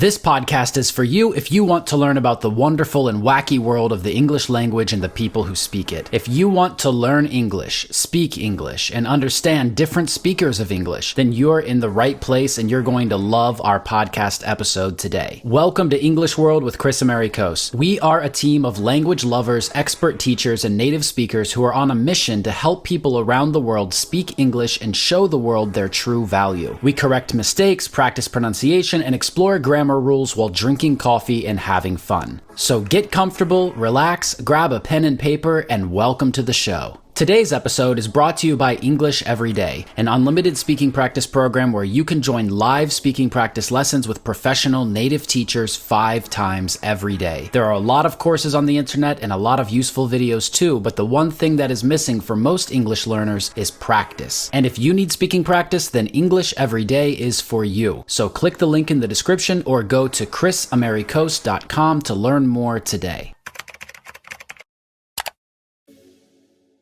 This podcast is for you if you want to learn about the wonderful and wacky world of the English language and the people who speak it. If you want to learn English, speak English, and understand different speakers of English, then you're in the right place and you're going to love our podcast episode today. Welcome to English World with Kris Amerikos. We are a team of language lovers, expert teachers, and native speakers who are on a mission to help people around the world speak English and show the world their true value. We correct mistakes, practice pronunciation, and explore grammar rules while drinking coffee and having fun. So get comfortable, relax, grab a pen and paper, and welcome to the show. Today's episode is brought to you by English Every Day, an unlimited speaking practice program where you can join live speaking practice lessons with professional native teachers 5 times every day. There are a lot of courses on the internet and a lot of useful videos too, but the one thing that is missing for most English learners is practice. And if you need speaking practice, then English Every Day is for you. So click the link in the description or go to krisamerikos.com to learn more today.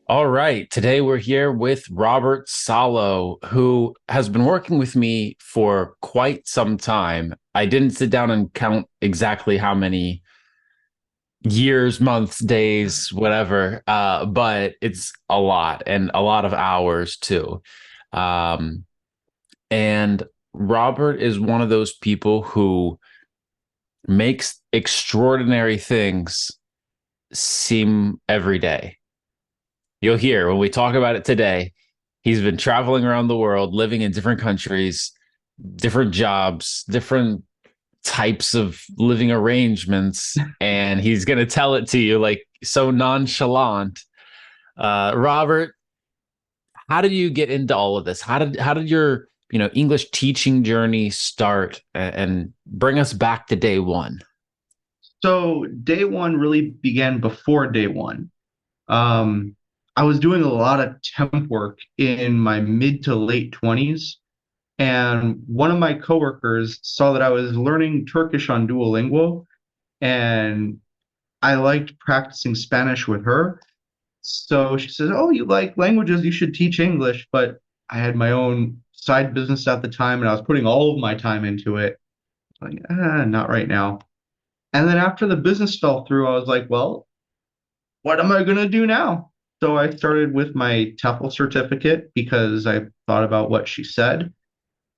All right. Today we're here with Robert Salo, who has been working with me for quite some time. I didn't sit down and count exactly how many years, months, days, whatever, but it's a lot and a lot of hours too. And Robert is one of those people who makes extraordinary things seem everyday. You'll hear when we talk about it today, he's been traveling around the world, living in different countries, different jobs, different types of living arrangements, and he's going to tell it to you like so nonchalant. Robert, how did you get into all of this? How did your English teaching journey start, and bring us back to day one? So day one really began before day one. I was doing a lot of temp work in my mid to late 20s, and one of my coworkers saw that I was learning Turkish on Duolingo, and I liked practicing Spanish with her. So she says, "Oh, you like languages, you should teach English." But I had my own side business at the time, and I was putting all of my time into it. Like, not right now. And then after the business fell through, I was like, well, what am I going to do now? So I started with my TEFL certificate because I thought about what she said.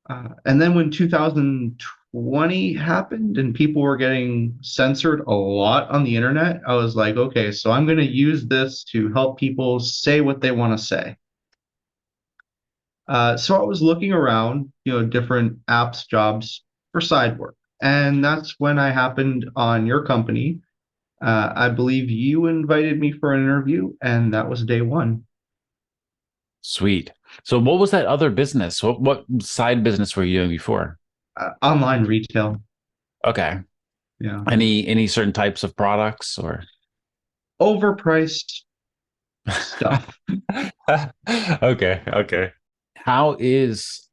And then when 2020 happened and people were getting censored a lot on the internet, I was like, okay, so I'm going to use this to help people say what they want to say. So I was looking around, different apps, jobs for side work. And that's when I happened on your company. I believe you invited me for an interview, and that was day one. Sweet. So what was that other business? What side business were you doing before? Online retail. Okay. Yeah. Any certain types of products or Overpriced stuff. Okay. How is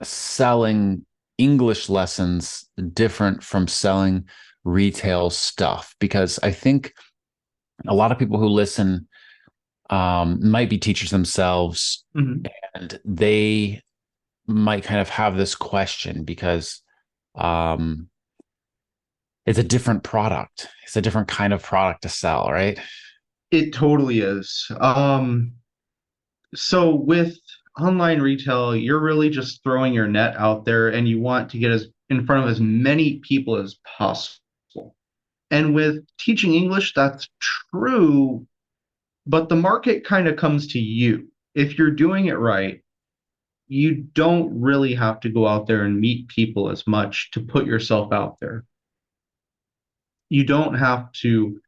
selling English lessons different from selling retail stuff? Because I think a lot of people who listen might be teachers themselves, Mhm. and they might kind of have this question because it's a different product. It's a different kind of product to sell, right? It totally is. So with online retail, you're really just throwing your net out there and you want to get as in front of as many people as possible. And with teaching English, that's true, but the market kind of comes to you. If you're doing it right, you don't really have to go out there and meet people as much to put yourself out there. You don't have to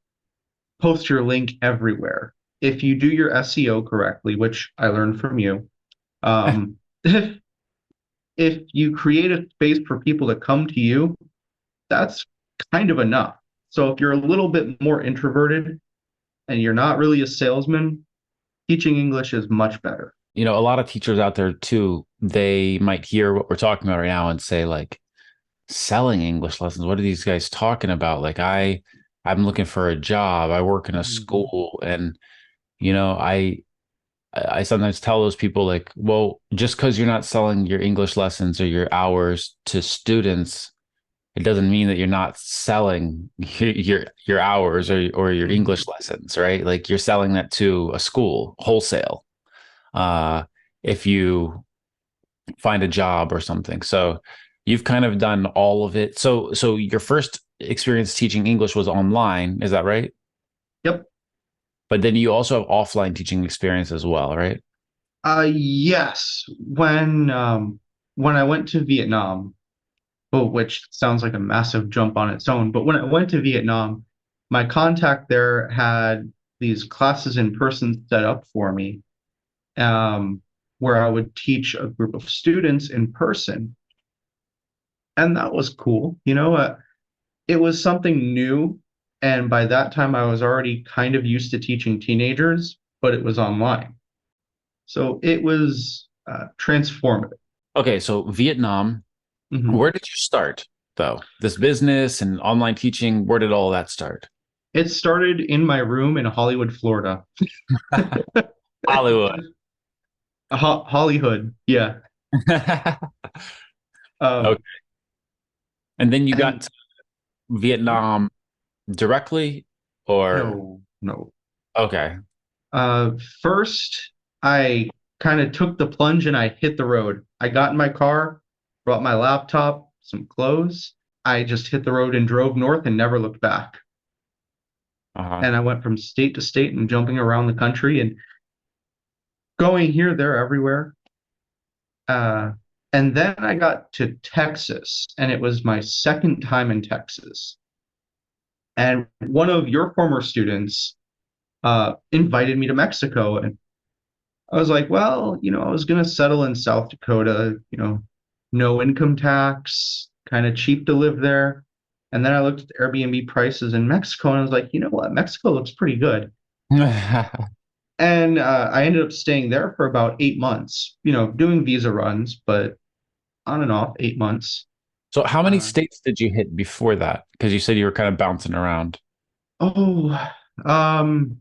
post your link everywhere. If you do your SEO correctly, which I learned from you, if you create a space for people to come to you, that's kind of enough. So if you're a little bit more introverted and you're not really a salesman, teaching English is much better. A lot of teachers out there too, they might hear what we're talking about right now and say like, selling English lessons, what are these guys talking about? Like I'm looking for a job. I work in a school, and I sometimes tell those people like, well, just because you're not selling your English lessons or your hours to students it doesn't mean that you're not selling your hours or your Mhm. English lessons, right? Like you're selling that to a school wholesale. Uh, if you find a job or something. So you've kind of done all of it. So your first experience teaching English was online, is that right? Yep. But then you also have offline teaching experience as well, right? Yes. When I went to Vietnam, well, which sounds like a massive jump on its own, but when I went to Vietnam, my contact there had these classes in person set up for me, um, where I would teach a group of students in person, and that was cool. It was something new, and by that time I was already kind of used to teaching teenagers, but it was online. So it was transformative. Okay, so Vietnam, Mhm. where did you start though? This business and online teaching, where did all that start? It started in my room in Hollywood, Florida. Hollywood. Hollywood, yeah. Okay. Um, And then you got and to Vietnam directly or no, no. okay. Uh, First, I kind of took the plunge and I hit the road. I got in my car, brought my laptop, some clothes. I just hit the road and drove north and never looked back. Uh-huh. And I went from state to state and jumping around the country and going here, there, everywhere. Uh, and then I got to Texas, and it was my second time in Texas. And one of your former students invited me to Mexico, and I was like, well, I was going to settle in South Dakota, no income tax, kind of cheap to live there. And then I looked at the Airbnb prices in Mexico, and I was like, you know what? Mexico looks pretty good. And I ended up staying there for about 8 months, doing visa runs, but on and off 8 months. So how many Uh, states did you hit before that? Because you said you were kind of bouncing around. oh, um,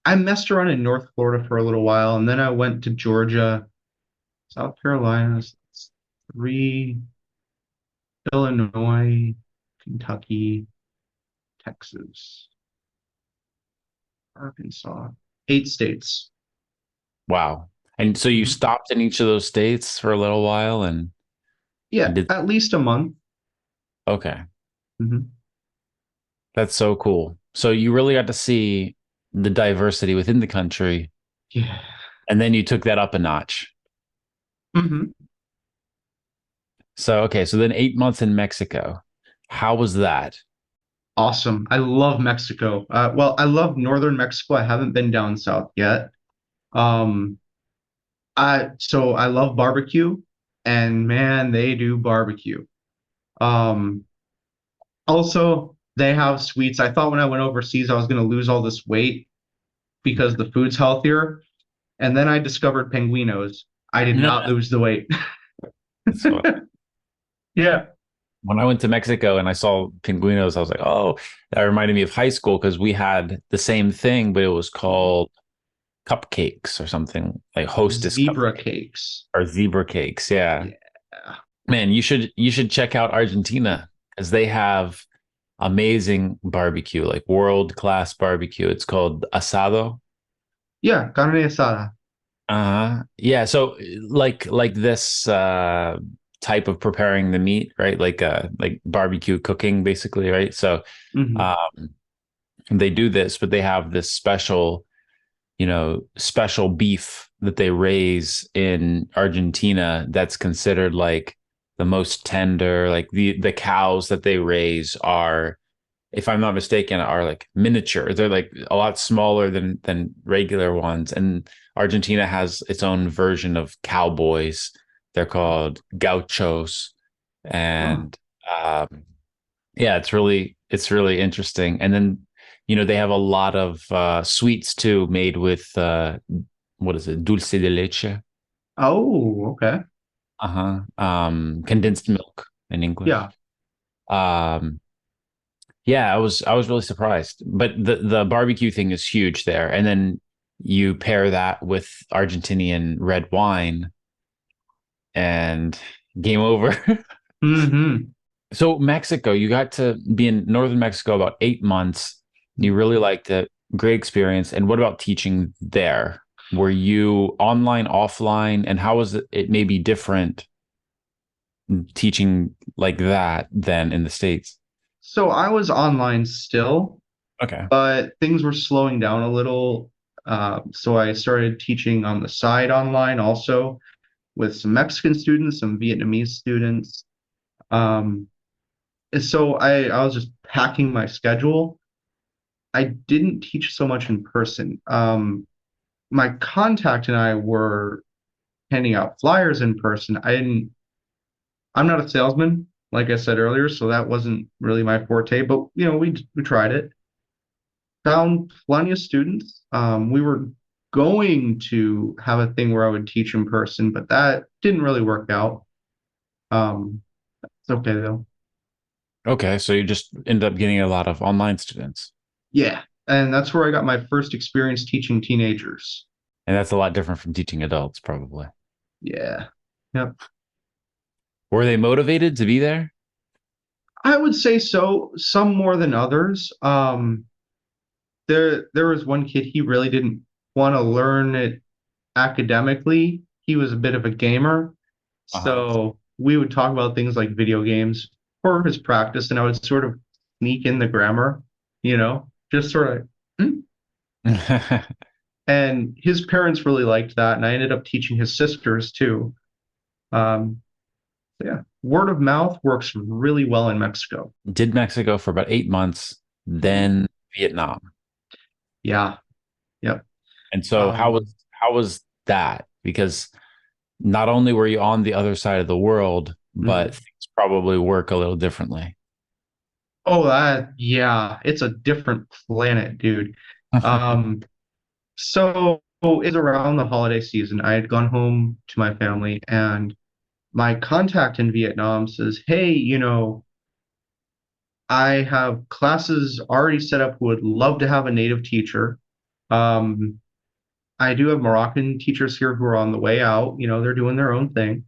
I messed around in North Florida for a little while, and then I went to Georgia, South Carolina, three, Illinois, Kentucky, Texas, Arkansas, 8 states. Wow. And so you Mhm. stopped in each of those states for a little while and Yeah, did at least a month. okay. Mhm. That's so cool. So you really got to see the diversity within the country, Yeah. and then you took that up a notch. hmm So okay, so then 8 months in Mexico. How was that? Awesome. I love Mexico. Well, I love northern Mexico. I haven't been down south yet. Um, I love barbecue, and man, they do barbecue. Um, Also, they have sweets. I thought when I went overseas I was going to lose all this weight because the food's healthier, and then I discovered pinguinos. I did not lose the weight. That's fun. Yeah. When I went to Mexico and I saw pinguinos, I was like, oh, that reminded me of high school because we had the same thing, but it was called cupcakes or something like hostess Zebra cupcakes cakes. or zebra cakes. Yeah. Yeah. Man, you should check out Argentina because they have amazing barbecue, like world-class barbecue. It's called asado. Yeah, carne asada. Uh-huh. Yeah, so like this type of preparing the meat, right? Like barbecue cooking basically, right? So hmm um they do this, but they have this special beef that they raise in Argentina that's considered like the most tender. Like the cows that they raise are, if I'm not mistaken, are like miniature. They're like a lot smaller than regular ones. And Argentina has its own version of cowboys. They're called gauchos. Oh. And um, yeah, it's really interesting. And then, they have a lot of sweets too, made with what is it? Dulce de leche. Oh, okay. Uh-huh. Condensed milk in Yeah. English. Um, yeah, I was really surprised. But the barbecue thing is huge there. And then you pair that with Argentinian red wine and game over. hmm So Mexico, you got to be in northern Mexico about 8 months. You really liked it. Great experience. And what about teaching there? Were you online, offline, and how was it maybe different teaching like that than in the States? So I was online still, Okay. but things were slowing down a little. So I started teaching on the side online also with some Mexican students, some Vietnamese students. Um, and so I was just packing my schedule. I didn't teach so much in person. My contact and I were handing out flyers in person. I'm not a salesman, like I said earlier, so that wasn't really my forte, but we tried it. Found plenty of students. We were going to have a thing where I would teach in person, but that didn't really work out. It's okay though. Okay. So you just ended up getting a lot of online students. Yeah. And that's where I got my first experience teaching teenagers. And that's a lot different from teaching adults, probably. Yeah. Yep. Were they motivated to be there? I would say so, some more than others. There was one kid, he really didn't want to learn it academically. He was a bit of a gamer. Uh-huh. So we would talk about things like video games for his practice, and I would sort of sneak in the grammar, just sort of. "Hmm." And his parents really liked that, and I ended up teaching his sisters too. Um, yeah, word of mouth works really well in Mexico. Did Mexico for about 8 months, then Vietnam. Yeah, yep. And so Um, how was that? Because not only were you on the other side of the world, but mhm. things probably work a little differently. Oh, yeah, it's a different planet, dude. Um, so it's around the holiday season. I had gone home to my family, and my contact in Vietnam says, "Hey, I have classes already set up who would love to have a native teacher. Um, I do have Moroccan teachers here who are on the way out. They're doing their own thing.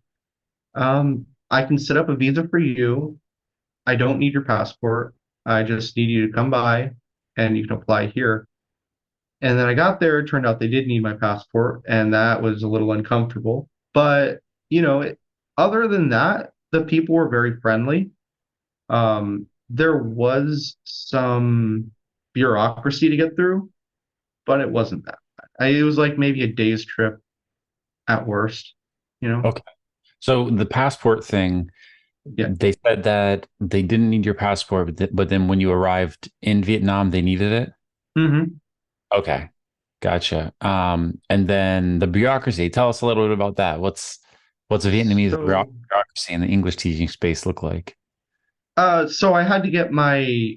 I can set up a visa for you. I don't need your passport. I just need you to come by and you can apply here." And then I got there, it turned out they did need my passport, and that was a little uncomfortable. But, other than that, the people were very friendly. There was some bureaucracy to get through, but it wasn't that bad. It was like maybe a day's trip at worst, you know? Okay. So the passport thing, Yeah. they said that they didn't need your passport, but then when you arrived in Vietnam, they needed it. hmm Okay. Gotcha. And then the bureaucracy. Tell us a little bit about that. What's a Vietnamese So, bureaucracy in the English teaching space look like? so I had to get my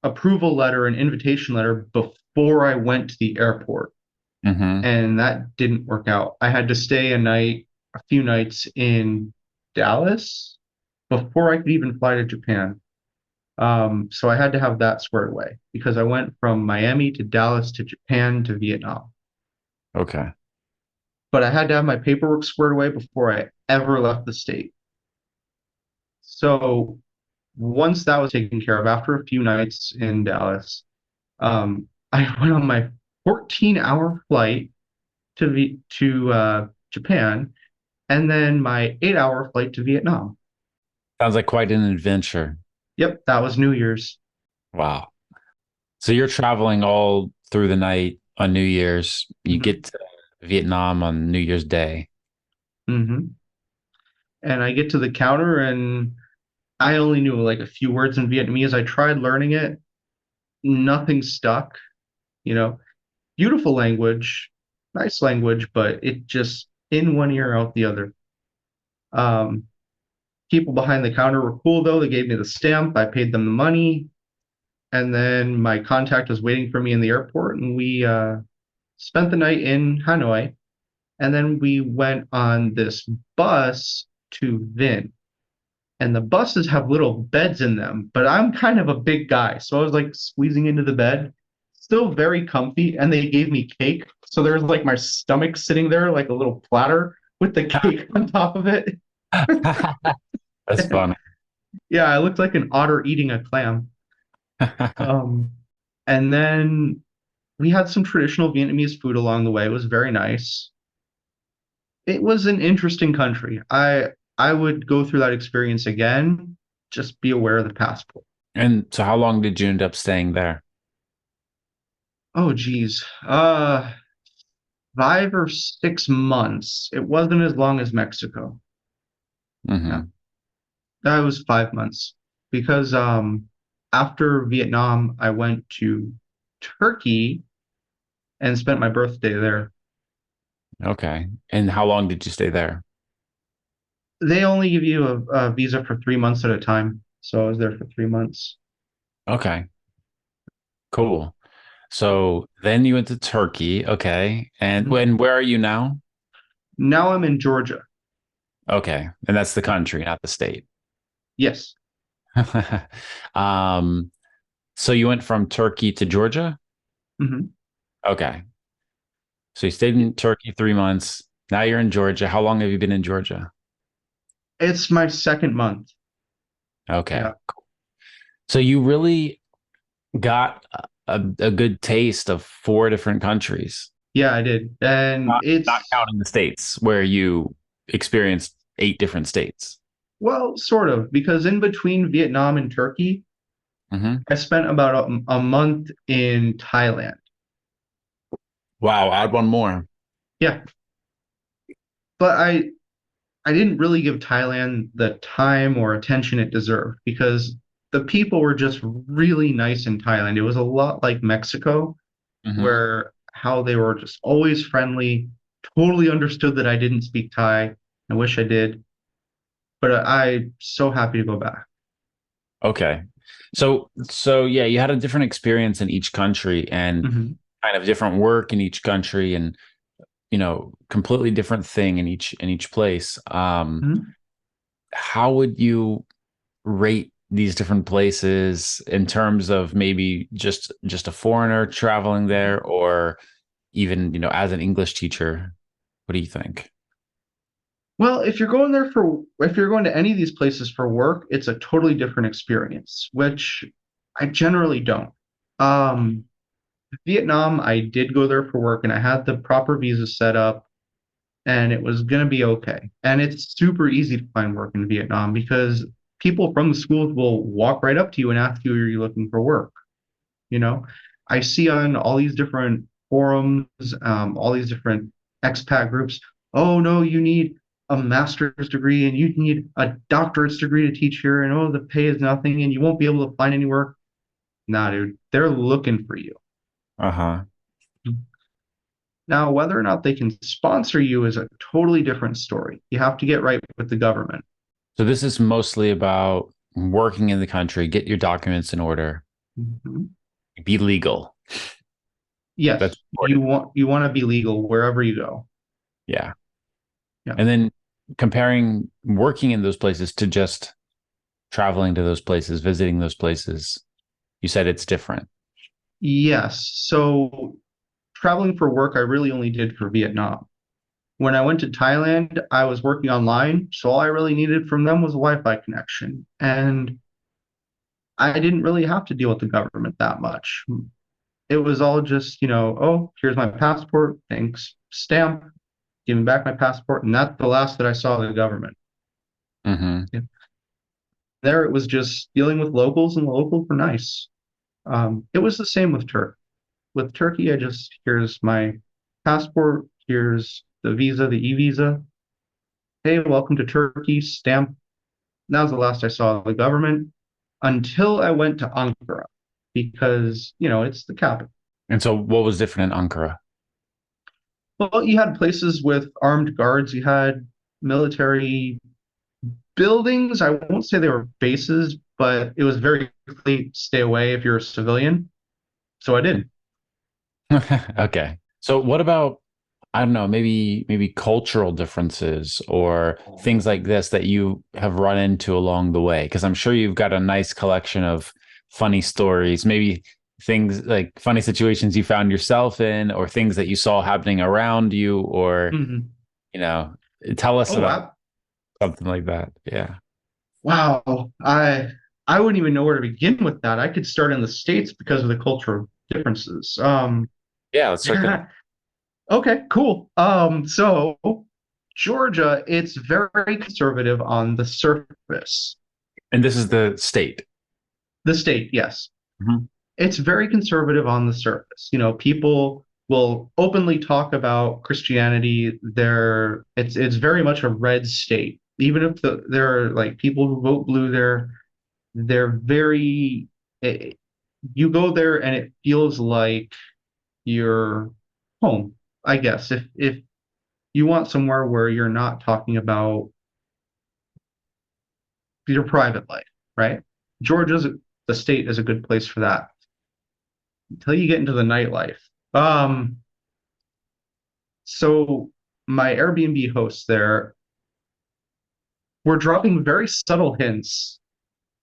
approval letter and invitation letter before I went to the airport, Hmm. and that didn't work out. I had to stay a few nights in Dallas before I could even fly to Japan. So I had to have that squared away because I went from Miami to Dallas to Japan to Vietnam. Okay. But I had to have my paperwork squared away before I ever left the state. So once that was taken care of, after a few nights in Dallas, I went on my 14-hour flight to Japan, and then my 8-hour flight to Vietnam. Sounds like quite an adventure. Yep, that was New Year's. Wow. So you're traveling all through the night on New Year's. You hmm get to Vietnam on New Year's Day. hmm And I get to the counter, and I only knew like a few words in Vietnamese. I tried learning it, nothing stuck. You know, Beautiful language, nice language, but it just in one ear, out the other. Um, People behind the counter were cool though. They gave me the stamp. I paid them the money, and then my contact was waiting for me in the airport, and we spent the night in Hanoi, and then we went on this bus to Vinh. And the buses have little beds in them, but I'm kind of a big guy, so I was like squeezing into the bed, still very comfy, and they gave me cake. So there's like my stomach sitting there like a little platter with the cake on top of it. That's funny. Yeah, I looked like an otter eating a clam. Um, and then we had some traditional Vietnamese food along the way. It was very nice. It was an interesting country. I would go through that experience again. Just be aware of the passport. And so how long did you end up staying there? Oh geez. 5 or 6 months. It wasn't as long as Mexico. Yeah, Hmm. that was 5 months. Because after Vietnam, I went to Turkey and spent my birthday there. Okay. And how long did you stay there? They only give you a visa for 3 months at a time. So I was there for 3 months. Okay, cool. So then you went to Turkey. Okay. And Mhm. when where are you now? Now I'm in Georgia. Okay. And that's the country, not the state. Yes. Um, so you went from Turkey to Georgia? Hmm. Okay. So you stayed in Turkey 3 months. Now you're in Georgia. How long have you been in Georgia? It's my second month. Okay. Yeah. So you really got a good taste of four different countries, Yeah, I did. And not it's, counting the states where you experienced eight different states. well, sort of, because in between Vietnam and Turkey, Hmm. I spent about a month in Thailand. Wow, add one more. Yeah. But I didn't really give Thailand the time or attention it deserved because the people were just really nice in Thailand. It was a lot like Mexico, Hmm. where how they were just always friendly, totally understood that I didn't speak Thai. I wish I did, but I'm so happy to go back. Okay. So yeah, you had a different experience in each country and Hmm. kind of different work in each country and completely different thing in each place. Hmm. How would you rate these different places in terms of maybe just a foreigner traveling there or even, as an English teacher? What do you think? Well, if you're going to any of these places for work, it's a totally different experience, which I generally don't. Um, Vietnam, I did go there for work and I had the proper visa set up and it was going to be okay. And it's super easy to find work in Vietnam because people from the schools will walk right up to you and ask you, are you looking for work? You know, I see on all these different forums, all these different expat groups, oh no, you need a master's degree and you need a doctorate's degree to teach here, and oh, the pay is nothing and you won't be able to find any work. Nah, dude, they're looking for you. Uh-huh. Now, whether or not they can sponsor you is a totally different story. You have to get right with the government. So this is mostly about working in the country, get your documents in order, Mhm. be legal. That's Yes, important. you want to be legal wherever you go. Yeah. Yeah. And then comparing working in those places to just traveling to those places, visiting those places, you said it's different. Yes. So traveling for work, I really only did for Vietnam. When I went to Thailand, I was working online, so all I really needed from them was a Wi-Fi connection. And I didn't really have to deal with the government that much. It was all just, oh, here's my passport, thanks, stamp, give me back my passport, and that's the last that I saw of the government. Hmm. Yeah. There, it was just dealing with locals, and the locals were nice. It was the same with Turkey. With Turkey, I just here's my passport, here's the visa, the e-visa. Hey, welcome to Turkey, stamp. That was the last I saw of the government until I went to Ankara because, it's the capital. And so what was different in Ankara? Well, you had places with armed guards, you had military buildings. I won't say they were bases, but it was very clearly stay away if you're a civilian. So I did. Okay. So what about, I don't know, maybe cultural differences or things like this that you have run into along the way? Because I'm sure you've got a nice collection of funny stories, maybe things like funny situations you found yourself in or things that you saw happening around you or, Hmm. you know, tell us Oh, about wow. something like that. Yeah. Wow, I wouldn't even know where to begin with that. I could start in the States because of the cultural differences. Yeah, let's start there. Okay, cool. So Georgia, it's very conservative on the surface. And this is the state. The state, yes. Mhm. It's very conservative on the surface. You know, people will openly talk about Christianity. It's very much a red state. Even if there are like people who vote blue there, they're very you go there and it feels like you're home, I guess. If you want somewhere where you're not talking about your private life, right? Georgia's the state is a good place for that until you get into the nightlife. Um, so my Airbnb hosts there were dropping very subtle hints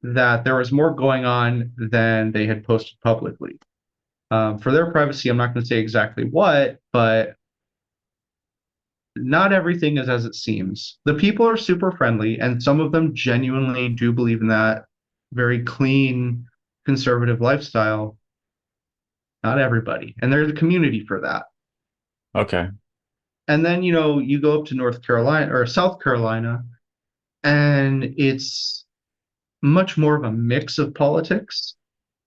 that there was more going on than they had posted publicly. For their privacy, I'm not going to say exactly what, but not everything is as it seems. The people are super friendly, and some of them genuinely do believe in that very clean, conservative lifestyle. Not everybody. And there's a community for that. Okay. And then, you know, you go up to North Carolina or South Carolina, and it's much more of a mix of politics.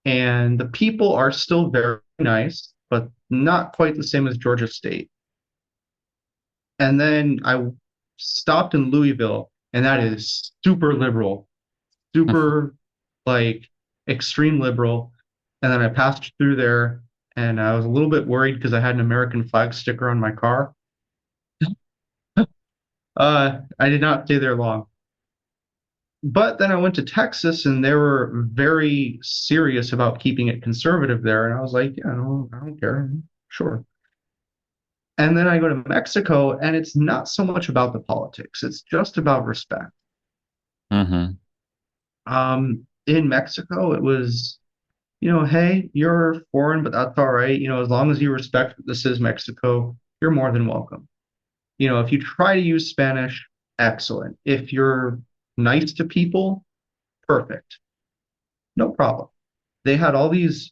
And the people are still very nice, but not quite the same as Georgia State. And then I stopped in Louisville, and that is super liberal, super like extreme liberal. And then I passed through there, and I was a little bit worried because I had an American flag sticker on my car. I did not stay there long. But then I went to Texas, and they were very serious about keeping it conservative there. And I was like, yeah, no, I don't care. Sure. And then I go to Mexico, and it's not so much about the politics. It's just about respect. Hmm. In Mexico, it was, you know, hey, you're foreign, but that's all right. You know, as long as you respect that this is Mexico, you're more than welcome. You know, if you try to use Spanish, excellent. If you're nice to people, perfect. No problem. They had all these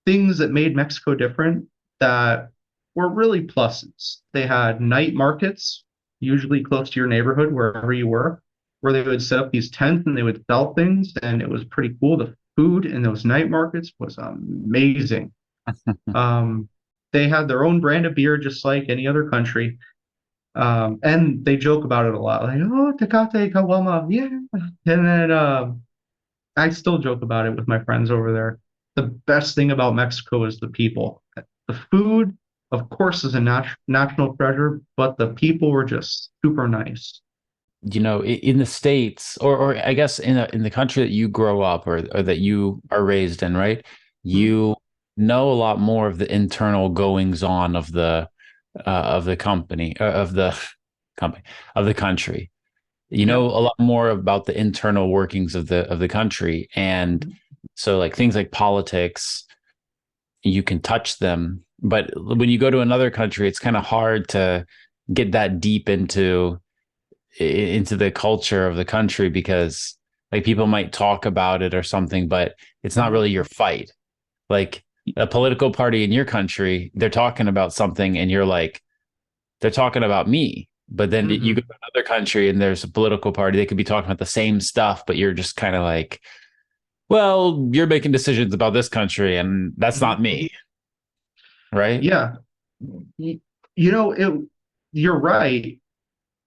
things that made Mexico different that were really pluses. They had night markets, usually close to your neighborhood, wherever you were, where they would set up these tents and they would sell things, and it was pretty cool. The food in those night markets was amazing. Um, they had their own brand of beer, just like any other country. And they joke about it a lot, like, oh, Tecate Kawama, yeah. And then I still joke about it with my friends over there. The best thing about Mexico is the people. The food, of course, is a national treasure, but the people were just super nice. You know, in the States, or I guess in the country that you grow up or that you are raised in, right? Mhm. You know a lot more of the internal goings on of the company of the company of the country. You Yeah. know a lot more about the internal workings of the country, and so like things like politics, you can touch them. But when you go to another country, it's kind of hard to get that deep into the culture of the country because like people might talk about it or something, but it's not really your fight. Like a political party in your country, they're talking about something and you're like, they're talking about me. But then you go Hmm. to another country and there's a political party, they could be talking about the same stuff, but you're just kind of like, well, you're making decisions about this country and that's not Hmm. me. Right. Yeah. Y- You know, you're right.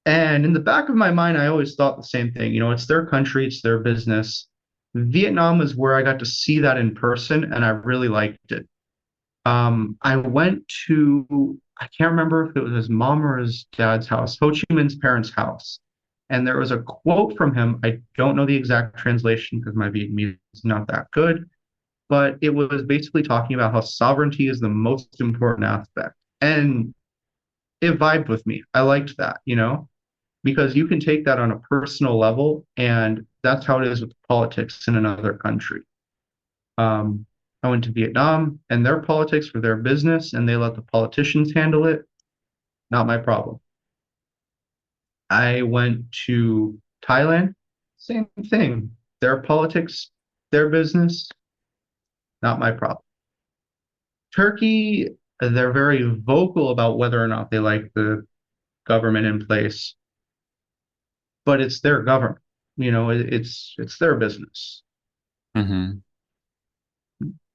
And in the back of my mind, I always thought the same thing. You know, it's their country, it's their business. Vietnam is where I got to see that in person, and I really liked it. I went to, I can't remember if it was his mom or his dad's house, Ho Chi Minh's parents' house. And there was a quote from him. I don't know the exact translation because my Vietnamese is not that good, but it was basically talking about how sovereignty is the most important aspect. And it vibed with me. I liked that, you know, because you can take that on a personal level, and that's how it is with politics in another country. Um, I went to Vietnam, and their politics were their business, and they let the politicians handle it. Not my problem. I went to Thailand, same thing. Their politics, their business, not my problem. Turkey, they're very vocal about whether or not they like the government in place, but it's their government. It's their business. Hmm.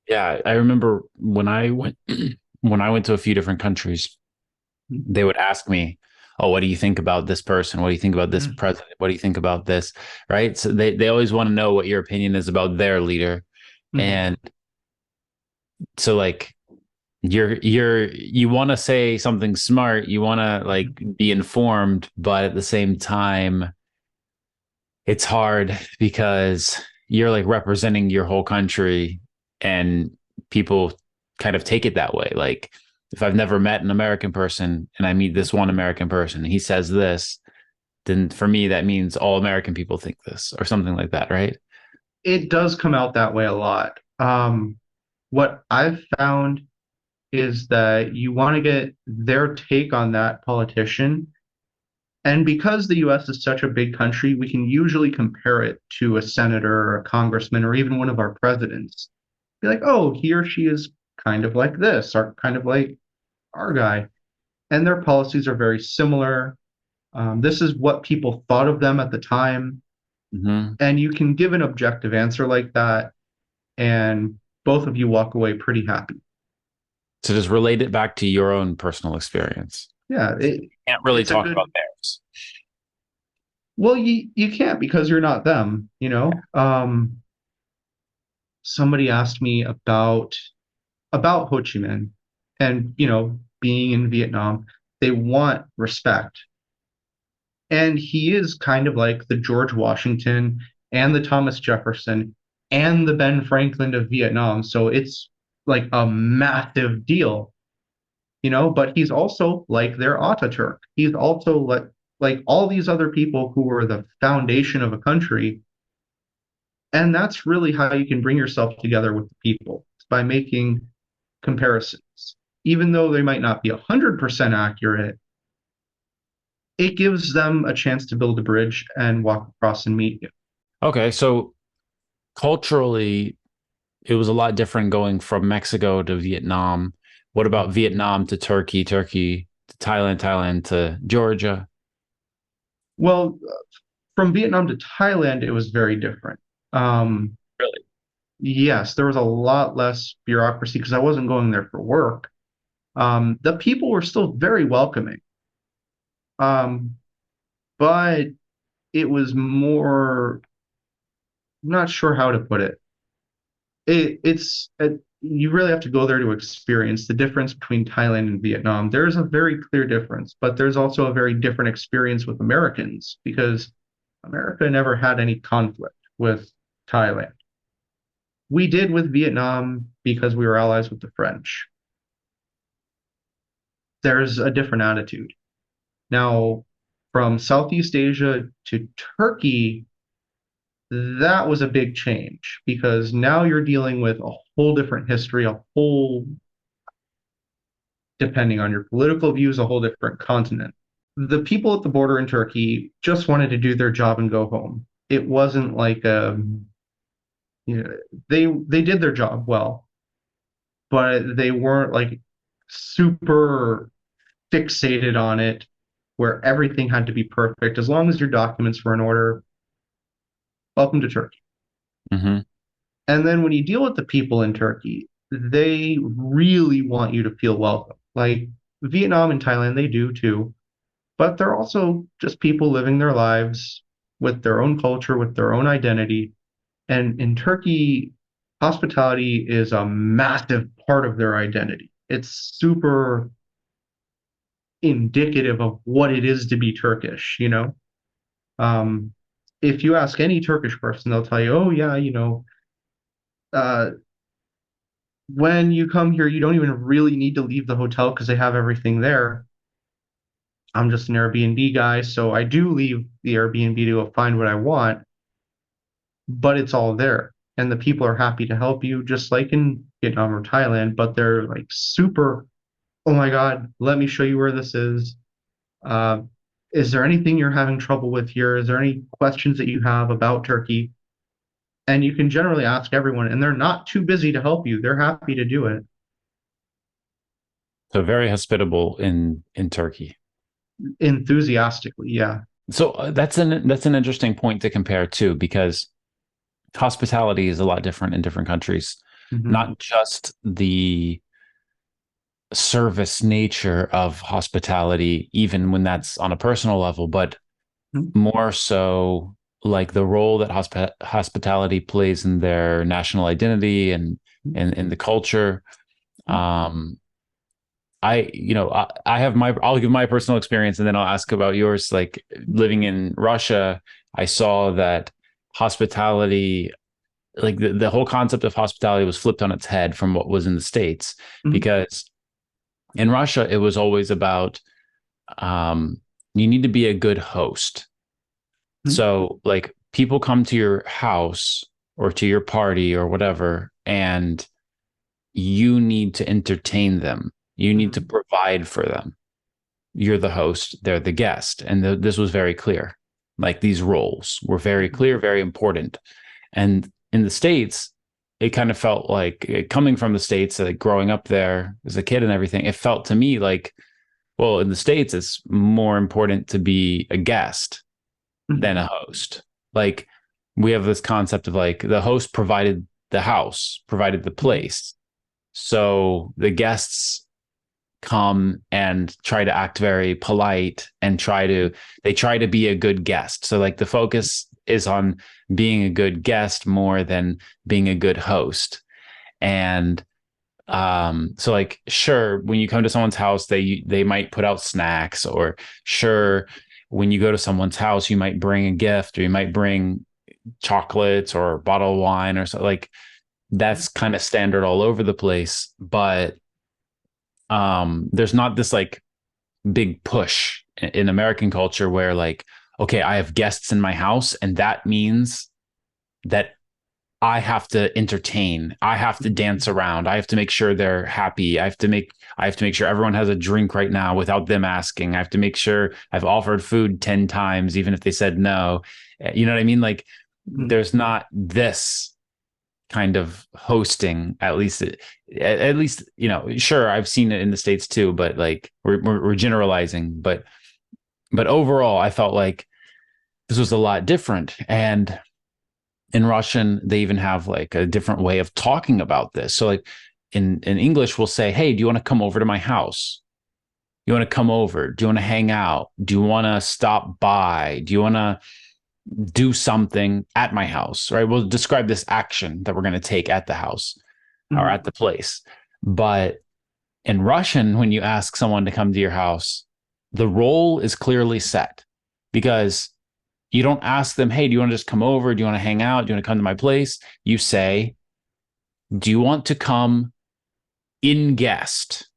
Yeah, I remember when I went when I went to a few different countries, they would ask me, "Oh, what do you think about this person? What do you think about this Mhm. president? What do you think about this?" Right? So they always want to know what your opinion is about their leader. Mhm. And so like you want to say something smart, you want to like Mhm. be informed, but at the same time it's hard because you're like representing your whole country and people kind of take it that way. Like if I've never met an American person and I meet this one American person and he says this, then for me that means all American people think this or something like that, right? It does come out that way a lot. What I've found is that you want to get their take on that politician. And because the US is such a big country, we can usually compare it to a senator or a congressman or even one of our presidents. Be like, oh, he or she is kind of like this, or kind of like our guy. And their policies are very similar. This is what people thought of them at the time. Mm-hmm. And you can give an objective answer like that, and both of you walk away pretty happy. So just relate it back to your own personal experience. Yeah, Can't really it's a talk good. about theirs. Well, you can't because you're not them, you know. Somebody asked me about Ho Chi Minh and, being in Vietnam. They want respect. And he is kind of like the George Washington and the Thomas Jefferson and the Ben Franklin of Vietnam. So it's like a massive deal, but he's also like their Ataturk. He's also like all these other people who were the foundation of a country. And that's really how you can bring yourself together with the people, by making comparisons. Even though they might not be 100% accurate, it gives them a chance to build a bridge and walk across and meet you. Okay, so culturally, it was a lot different going from Mexico to Vietnam. What about Vietnam to Turkey, Turkey to Thailand, Thailand to Georgia? Well, from Vietnam to Thailand, it was very different. Um, Really? yes, there was a lot less bureaucracy because I wasn't going there for work. The people were still very welcoming, um, but it was more, I'm not sure how to put it. You really have to go there to experience the difference between Thailand and Vietnam. There's a very clear difference, but there's also a very different experience with Americans because America never had any conflict with Thailand. We did with Vietnam because we were allies with the French. There's a different attitude. Now, from Southeast Asia to Turkey, that was a big change because now you're dealing with a whole different history, depending on your political views, a whole different continent. The people at the border in Turkey just wanted to do their job and go home. It wasn't like you know, they did their job well, but they weren't like super fixated on it where everything had to be perfect. As long as your documents were in order, welcome to Turkey. Hmm. And then when you deal with the people in Turkey, they really want you to feel welcome. Like Vietnam and Thailand, they do too, but they're also just people living their lives with their own culture, with their own identity. And in Turkey, hospitality is a massive part of their identity. It's super indicative of what it is to be Turkish. Um, if you ask any Turkish person, they'll tell you, oh, yeah, uh, when you come here, you don't even really need to leave the hotel because they have everything there. I'm just an Airbnb guy, so I do leave the Airbnb to go find what I want, but it's all there. And the people are happy to help you, just like in Vietnam or Thailand, but they're like super, oh my God, let me show you where this is. Uh, is there anything you're having trouble with here? Is there any questions that you have about Turkey? And you can generally ask everyone, and they're not too busy to help you. They're happy to do it. So very hospitable in Turkey. Enthusiastically, yeah. So that's an interesting point to compare too, because hospitality is a lot different in different countries. Mhm. Not just the service nature of hospitality, even when that's on a personal level, but Mhm. more so like the role that hospitality plays in their national identity and in the culture. Um, I have I'll give my personal experience and then I'll ask about yours. Like living in Russia, I saw that hospitality, like the whole concept of hospitality was flipped on its head from what was in the States, Mhm. because in Russia, it was always about um, you need to be a good host. Mhm. So, like, people come to your house or to your party or whatever, and you need to entertain them. You need to Mhm. provide for them. You're the host, they're the guest. And this was very clear. Like, these roles were very Mhm. clear, very important. And in the States, it kind of felt like coming from the States, like growing up there as a kid and everything, it felt to me like, well, in the States, it's more important to be a guest than Mhm. a host. Like we have this concept of like the host provided the house, provided the Mhm. place. So the guests come and try to act very polite and they try to be a good guest. So like the focus is on being a good guest more than being a good host. And so like sure, when you come to someone's house, they might put out snacks, or sure, when you go to someone's house, you might bring a gift, or you might bring chocolates or a bottle of wine or so. Like that's kind of standard all over the place. But there's not this like big push in American culture where like, okay, I have guests in my house, and that means that I have to entertain. I have to dance around. I have to make sure they're happy. I have to make sure everyone has a drink right now without them asking. I have to make sure I've offered food 10 times, even if they said no. You know what I mean? Like Mhm. there's not this kind of hosting, at least, sure, I've seen it in the States too, but like we're generalizing, but overall, I felt like this was a lot different. And in Russian, they even have like a different way of talking about this. So like in English, we'll say, "Hey, do you want to come over to my house? You want to come over? Do you want to hang out? Do you want to stop by? Do you want to do something at my house?" Right? We'll describe this action that we're going to take at the house or Mhm. at the place. But in Russian, when you ask someone to come to your house, the role is clearly set, because you don't ask them, "Hey, do you want to just come over? Do you want to hang out? Do you want to come to my place?" You say, "Do you want to come in guest?"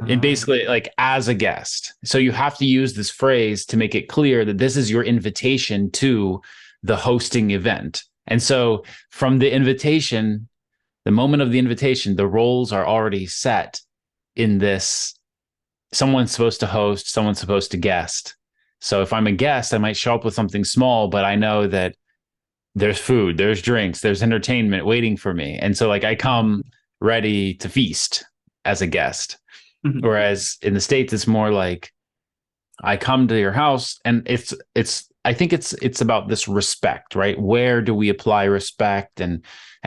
And basically, like as a guest. So you have to use this phrase to make it clear that this is your invitation to the hosting event. And so from the invitation, the moment of the invitation, the roles are already set in this. Someone's supposed to host, someone's supposed to guest. So if I'm a guest, I might show up with something small, but I know that there's food, there's drinks, there's entertainment waiting for me. And so like I come ready to feast as a guest. Mhm. Whereas in the States, it's more like I come to your house, and I think it's about this respect, right? Where do we apply respect, and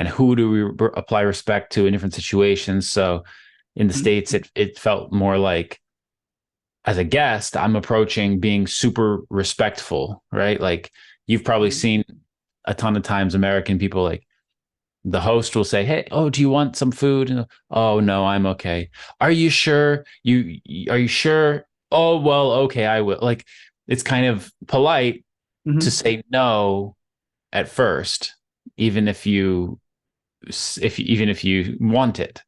who do we apply respect to in different situations? So in the Mhm. States, it felt more like as a guest, I'm approaching being super respectful, right? Like you've probably Mhm. seen a ton of times American people, like the host will say, "Hey, oh, do you want some food?" And, "Oh, no, I'm okay." "Are you sure? Are you sure?" "Oh, well, okay, I will." Like it's kind of polite to Mhm. say no at first, even if you want it.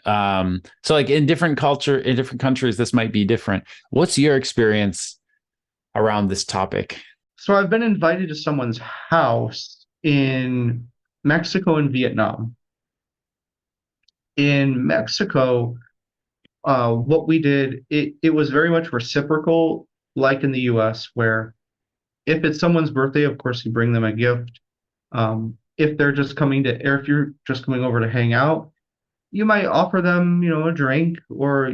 So like in different countries, this might be different. What's your experience around this topic? So I've been invited to someone's house in Mexico and Vietnam. In Mexico, what we did, it was very much reciprocal, like in the US, where if it's someone's birthday, of course you bring them a gift. If they're just coming to, or if you're just coming over to hang out, you might offer them, a drink, or,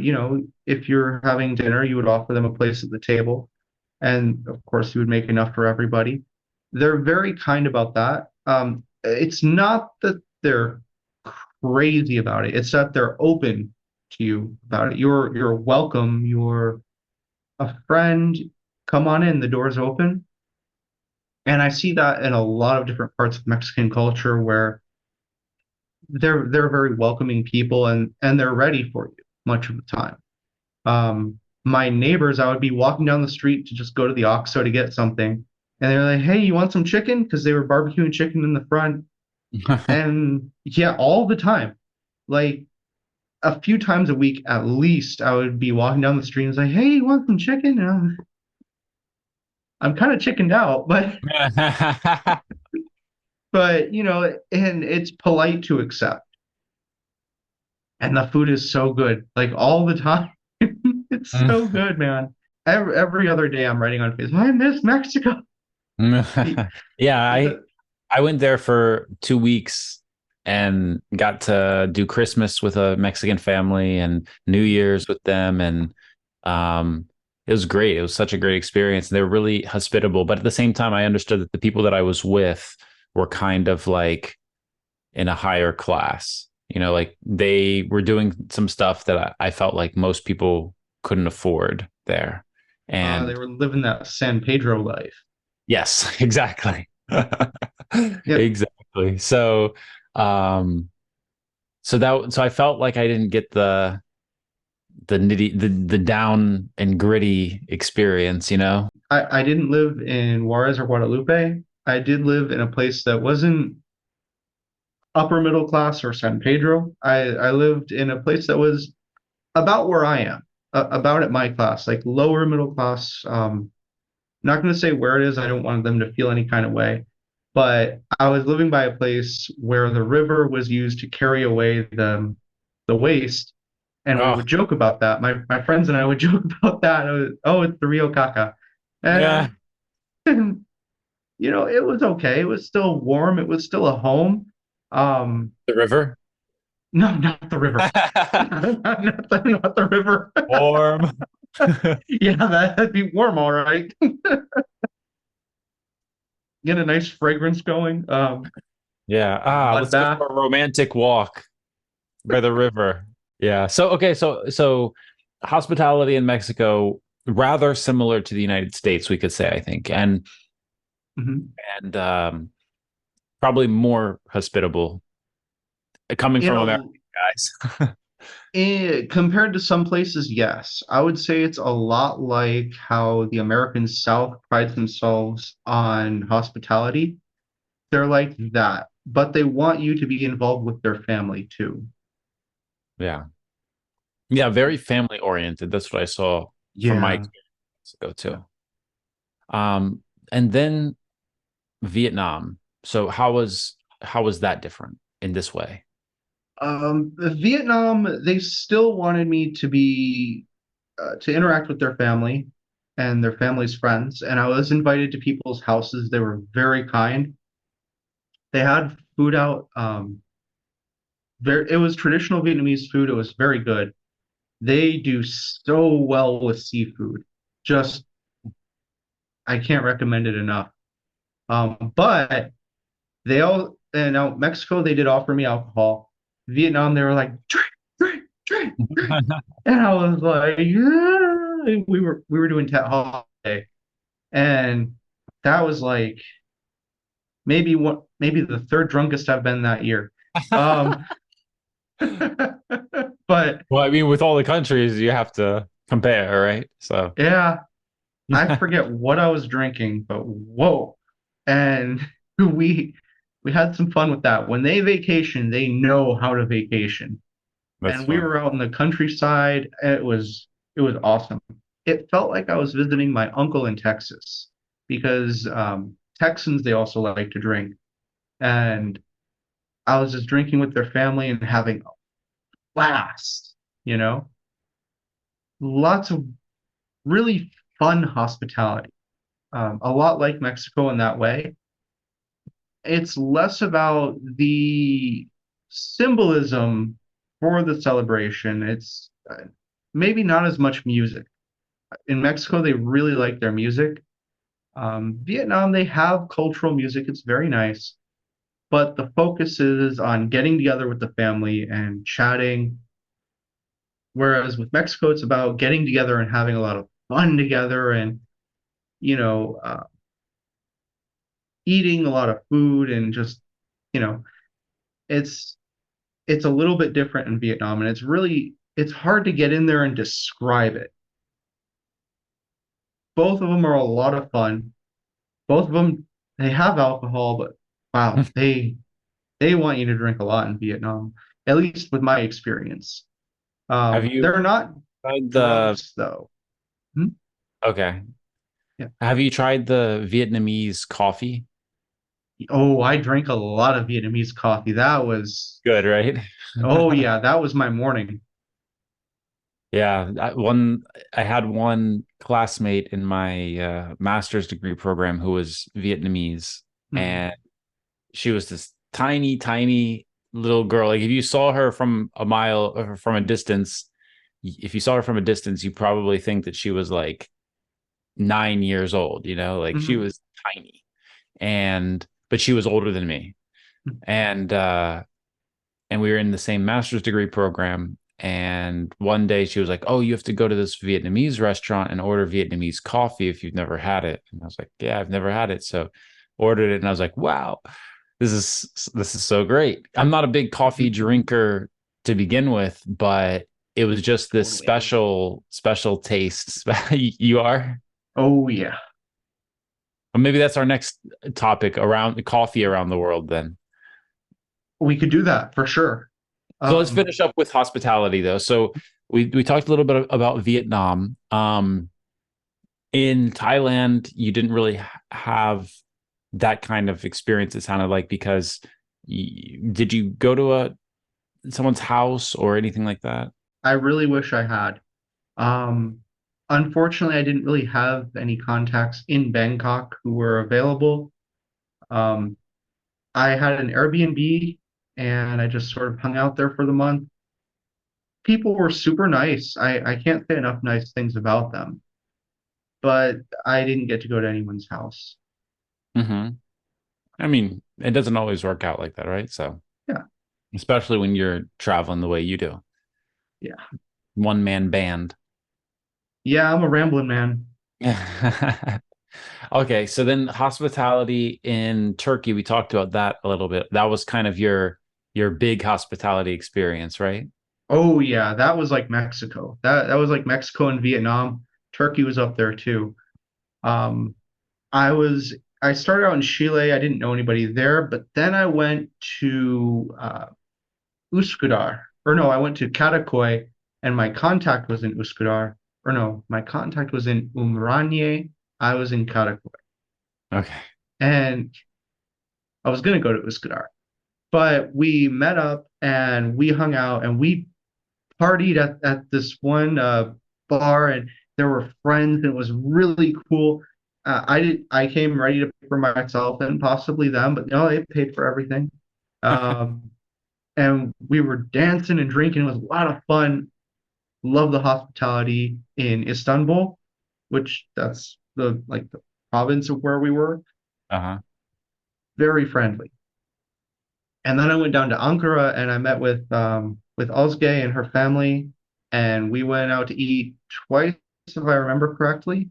if you're having dinner, you would offer them a place at the table. And of course, you would make enough for everybody. They're very kind about that. It's not that they're crazy about it. It's that they're open to you about it. You're welcome. You're a friend. Come on in. The door's open. And I see that in a lot of different parts of Mexican culture where they're very welcoming people and they're ready for you much of the time. My neighbors, I would be walking down the street to just go to the OXXO to get something, and they're like, "Hey, you want some chicken?" Because they were barbecuing chicken in the front, and yeah, all the time, like a few times a week at least, I would be walking down the street and say, "Hey, you want some chicken?" And I'm kind of chickened out, but and it's polite to accept. And the food is so good, like all the time. It's so good, man. Every other day I'm writing on Facebook, I miss Mexico. Yeah, The- I went there for 2 weeks and got to do Christmas with a Mexican family and New Year's with them, and it was great. It was such a great experience. They were really hospitable, but at the same time, I understood that the people that I was with were kind of like in a higher class. Like they were doing some stuff that I felt like most people couldn't afford there. they And were living that San Pedro life. yes, exactly. Yep. Exactly. Um, so I felt like I didn't get the down and gritty experience. I didn't live in Juarez or Guadalupe. I did live in a place that wasn't upper middle class or San Pedro. I lived in a place that was about where I am, about at my class, like lower middle class. Not going to say where it is. I don't want them to feel any kind of way. But I was living by a place where the river was used to carry away the waste, and we Oh, would joke about that. My friends and I would joke about that. Oh, it's the Rio Caca, yeah. and, and it was okay. It was still warm. It was still a home. Um, The river. no, not the river. Not the river. Warm. Yeah, that'd be warm, all right. Get a nice fragrance going. Yeah. Mud Let's go bath. for a romantic walk by the river. Yeah. So okay, so hospitality in Mexico rather similar to the United States, we could say, I think, Mhm. and probably more hospitable coming You from American know, guys. compared to some places, yes. I would say it's a lot like how the American South prides themselves on hospitality. They're like that, but they want you to be involved with their family too. Yeah. Yeah, very family oriented. That's what I saw from my Yeah. experience ago too. Um, and then Vietnam. So how was that different in this way? Vietnam, they still wanted me to interact with their family and their family's friends, and I was invited to people's houses. They were very kind. They had food out. It was traditional Vietnamese food. It was very good. They do so well with seafood. Just, I can't recommend it enough. But they all, and out Mexico, they did offer me alcohol. Vietnam, they were like, drink, drink, drink, drink. And I was like, yeah. We were doing Tet Holiday, and that was like maybe the third drunkest I've been that year. Um, but Well, I mean, with all the countries, you have to compare, right? So, yeah, I forget what I was drinking, but whoa. And we we had some fun with that. When they vacation, they know how to vacation. that's And we fun. were out in the countryside. It was awesome. It felt like I was visiting my uncle in Texas because Texans they also like to drink. And I was just drinking with their family and having a blast, you know? lots of really fun hospitality. A lot like Mexico in that way. It's less about the symbolism for the celebration. It's maybe not as much music. In Mexico, they really like their music. Vietnam, they have cultural music. It's very nice, but the focus is on getting together with the family and chatting. Whereas with Mexico, it's about getting together and having a lot of fun together and, you know, eating a lot of food and just, you know, it's it's a little bit different in Vietnam, and it's hard to get in there and describe it. Both of them are a lot of fun. Both of them they have alcohol, but wow, they want you to drink a lot in Vietnam, at least with my experience. Have you They're not tried the drunks though. Hmm? okay? Yeah. Have you tried the Vietnamese coffee? Oh, I drank a lot of Vietnamese coffee. Good, right? Oh yeah, that was my morning. Yeah, I had one classmate in my master's degree program who was Vietnamese, Mhm. and she was this tiny, tiny little girl. Like if you saw her from a mile or from a distance, if you saw her from a distance, you probably think that she was like 9 years old, like she Mhm. was tiny. And but she was older than me. And we were in the same master's degree program. And one day she was like, "Oh, you have to go to this Vietnamese restaurant and order Vietnamese coffee if you've never had it." And I was like, "Yeah, I've never had it." So ordered it, and I was like, "Wow, this is so great." I'm not a big coffee Mhm. drinker to begin with, but it was just this Totally. special taste. You are? Oh yeah. Or maybe that's our next topic around coffee around the world then. We could do that for sure. So let's Um, finish up with hospitality though. So we talked a little bit about Vietnam. In Thailand, you didn't really have that kind of experience, it sounded like, because did you go to someone's house or anything like that? I really wish I had. Um, Unfortunately, I didn't really have any contacts in Bangkok who were available. Um, I had an Airbnb and I just sort of hung out there for the month. People were super nice. I can't say enough nice things about them, but I didn't get to go to anyone's house. Hmm. I mean, it doesn't always work out like that, right? So, Yeah, especially when you're traveling the way you do, yeah, one man band. yeah. I'm a rambling man. Okay, so then hospitality in Turkey, we talked about that a little bit. That was kind of your big hospitality experience, right? Oh yeah, that was like Mexico. That was like Mexico and Vietnam. Turkey was up there too. Um, I started out in Chile. I didn't know anybody there, but then I went to Üsküdar. Or no, I went to Karakoy, and my contact was in Üsküdar. Or no, my contact was in Umraniye. I was in Karakoy, Okay. and I was gonna go to Üsküdar, but we met up and we hung out and we partied at this one bar, and there were friends, and it was really cool. I came ready to pay for myself and possibly them, but no, they paid for everything. Um, and we were dancing and drinking. It was a lot of fun. Love the hospitality in Istanbul, which that's the province of where we were. Uh-huh. Very friendly. And then I went down to Ankara and I met with Ozge and her family, and we went out to eat twice, if I remember correctly.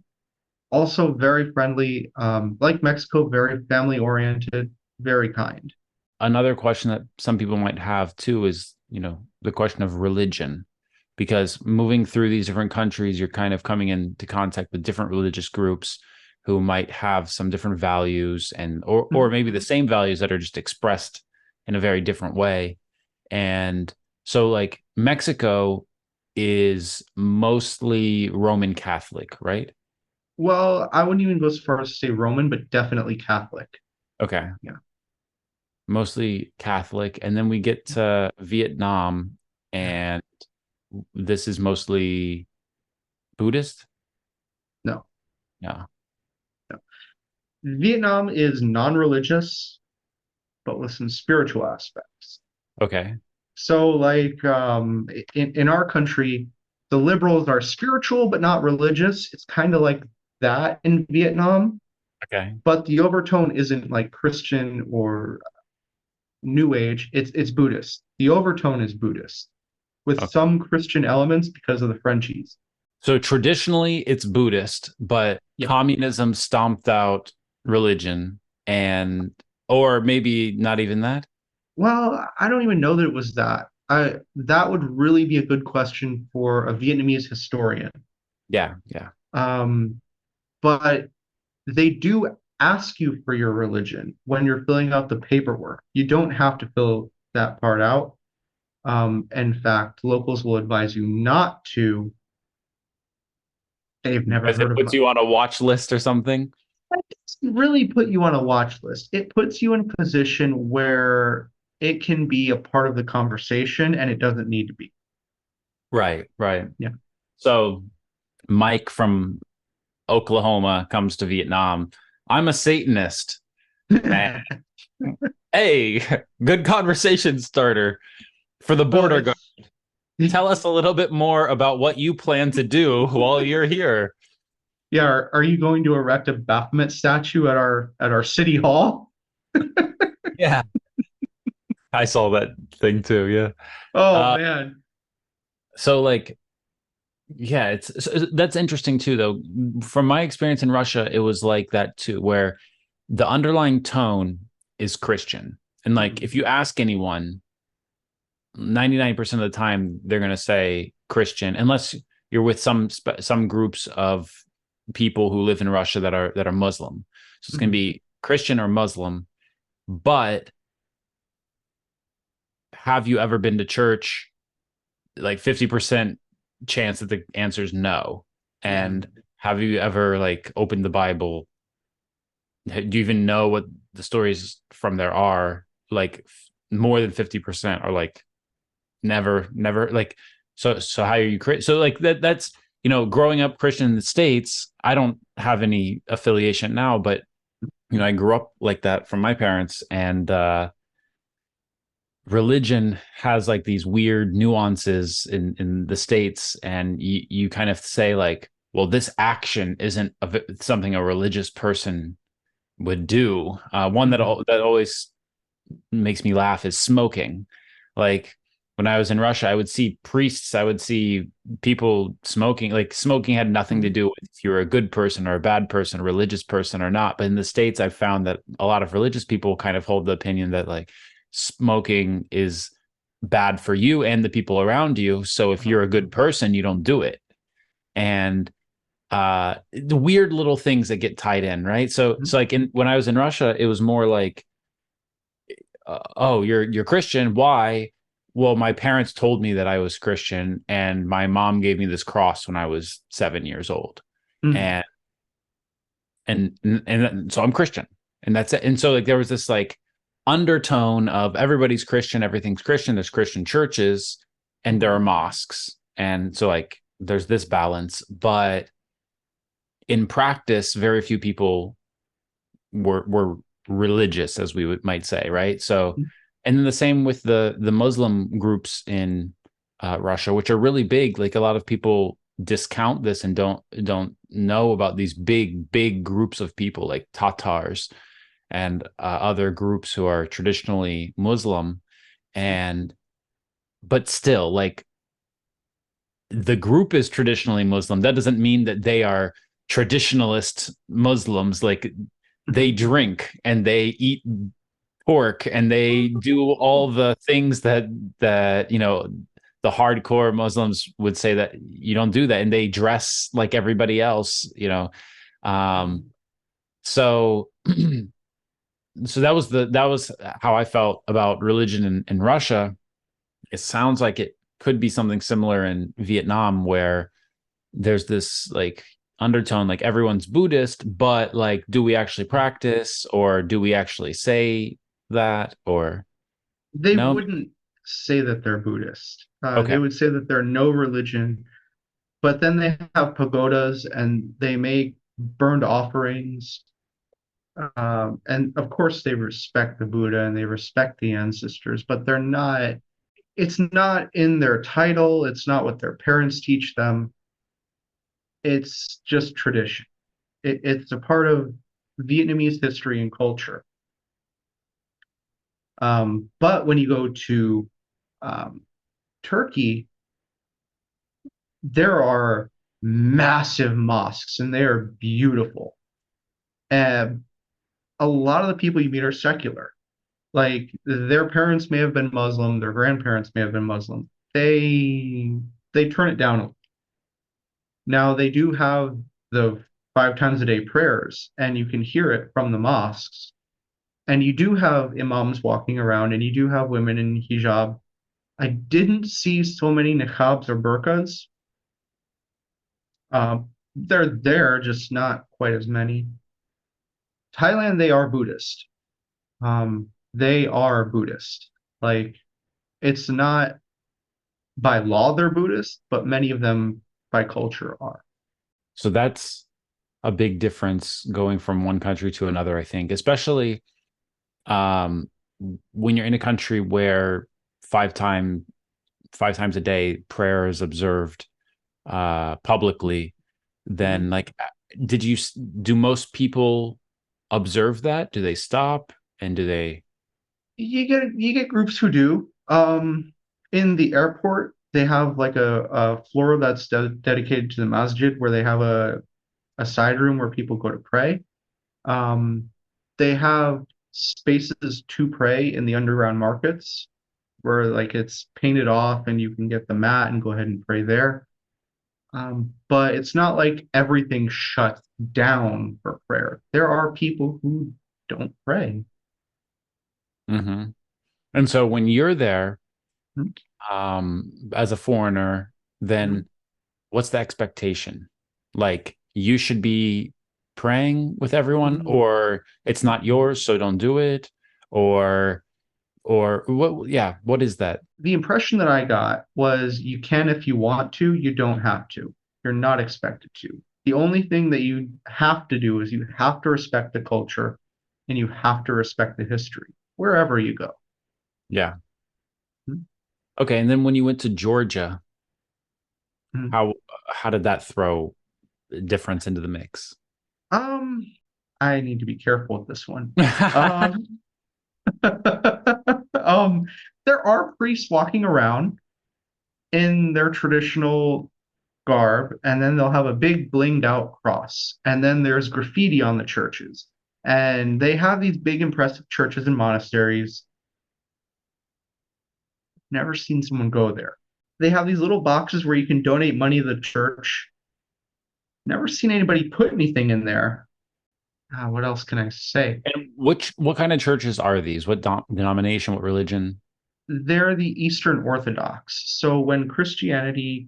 Also very friendly, like Mexico, very family oriented, very kind. Another question that some people might have too is, the question of religion, because moving through these different countries, you're kind of coming into contact with different religious groups who might have some different values and or Mhm. maybe the same values that are just expressed in a very different way. And so like Mexico is mostly Roman Catholic, right? Well, I wouldn't even go as far as to say Roman, but definitely Catholic. Okay. Yeah. Mostly Catholic. And then we get to Vietnam, and this is mostly Buddhist? No, No. no. Vietnam is non-religious, but with some spiritual aspects. Okay. So, like in our country, the liberals are spiritual but not religious. It's kind of like that in Vietnam, Okay. but the overtone isn't like Christian or New Age. It's Buddhist. The overtone is Buddhist with Okay. some Christian elements because of the Frenchies. So traditionally it's Buddhist, but Yeah. communism stomped out religion and or maybe not even that. Well, I don't even know that it was that. That would really be a good question for a Vietnamese historian. Yeah, yeah. Um, but they do ask you for your religion when you're filling out the paperwork. You don't have to fill that part out. In fact, locals will advise you not to. They've never Because it heard of puts it. you on a watch list or something. It doesn't really put you on a watch list. It puts you in a position where it can be a part of the conversation and it doesn't need to be. Right, right. Yeah. So Mike from Oklahoma comes to Vietnam. I'm a Satanist. And hey, good conversation starter for the Well, border guard. Tell us a little bit more about what you plan to do while you're here. yeah. Are you going to erect a Baphomet statue at our city hall? Yeah. I saw that thing too. Yeah. Oh Uh, man. so like, yeah, that's interesting too, though. From my experience in Russia, it was like that too, where the underlying tone is Christian. And like, if you ask anyone, 99% of the time, they're going to say Christian, unless you're with some groups of people who live in Russia that are Muslim. So it's going to be Christian or Muslim. But have you ever been to church? Like 50% chance that the answer is no. And have you ever like opened the Bible? Do you even know what the stories from there are? Like more than 50% are like never like so how are you so like that's growing up Christian in the States. I don't have any affiliation now, but I grew up like that from my parents, and religion has like these weird nuances in the States, and you kind of say like, well, this action isn't something a religious person would do. One that always makes me laugh is smoking. Like when I was in Russia, I would see priests, I would see people smoking. Like smoking had nothing to do with if you're a good person or a bad person, a religious person or not. But in the States, I've found that a lot of religious people kind of hold the opinion that like smoking is bad for you and the people around you. So if you're a good person, you don't do it. And the weird little things that get tied in, right? So like when I was in Russia, it was more like, oh, you're Christian. Why? Well, my parents told me that I was Christian, and my mom gave me this cross when I was 7 years old, Mm-hmm. and and so I'm Christian, and that's it. And so like there was this like undertone of everybody's Christian, everything's Christian. There's Christian churches, and there are mosques, and so like there's this balance, but in practice, very few people were religious, as we might say, right? So, and then the same with the Muslim groups in Russia, which are really big. Like a lot of people discount this and don't know about these big groups of people like Tatars and other groups who are traditionally Muslim, and but still, like the group is traditionally Muslim. That doesn't mean that they are traditionalist Muslims. Like they drink and they eat pork and they do all the things that the hardcore Muslims would say that you don't do that, and they dress like everybody else. So so that was how I felt about religion in Russia. It sounds like it could be something similar in Vietnam, where there's this like undertone, like everyone's Buddhist, but like, do we actually practice, or do we actually say that, or They no? wouldn't say that they're Buddhist. They Okay. would say that they're no religion. But then they have pagodas and they make burned offerings. And of course, they respect the Buddha and they respect the ancestors, but it's not in their title. It's not what their parents teach them. It's just tradition. It's a part of Vietnamese history and culture. But when you go to um, Turkey, there are massive mosques and they are beautiful. And a lot of the people you meet are secular. Like their parents may have been Muslim, their grandparents may have been Muslim. They turn it down. Now they do have the 5 times a day prayers, and you can hear it from the mosques. And you do have imams walking around, and you do have women in hijab. I didn't see so many niqabs or burqas. They're there, just not quite as many. Thailand, they are Buddhist. They are Buddhist. Like it's not by law they're Buddhist, but many of them by culture are. So that's a big difference going from one country to another, I think, especially um, when you're in a country where five time 5 times a day prayer is observed publicly. Then like, do most people observe that? Do they stop and do they? You get groups who do. In the airport, they have like a floor that's dedicated to the masjid where they have a side room where people go to pray. Um, they have spaces to pray in the underground markets where like it's painted off and you can get the mat and go ahead and pray there. But it's not like everything shuts down for prayer. There are people who don't pray. Hmm. And so when you're there, Mhm. as a foreigner, then what's the expectation? Like you should be praying with everyone, Mhm. or it's not yours, so don't do it, or what? Yeah, what is that? The impression that I got was you can if you want to, you don't have to. You're not expected to. The only thing that you have to do is you have to respect the culture and you have to respect the history wherever you go. Yeah. Mhm. Okay, and then when you went to Georgia, Mhm. how did that throw a difference into the mix? Um, I need to be careful with this one. Um, um, there are priests walking around in their traditional garb, and then they'll have a big blinged out cross. And then there's graffiti on the churches. And they have these big, impressive churches and monasteries. Never seen someone go there. They have these little boxes where you can donate money to the church. Never seen anybody put anything in there. What else can I say? And what kind of churches are these? What denomination, what religion? They're the Eastern Orthodox. So when Christianity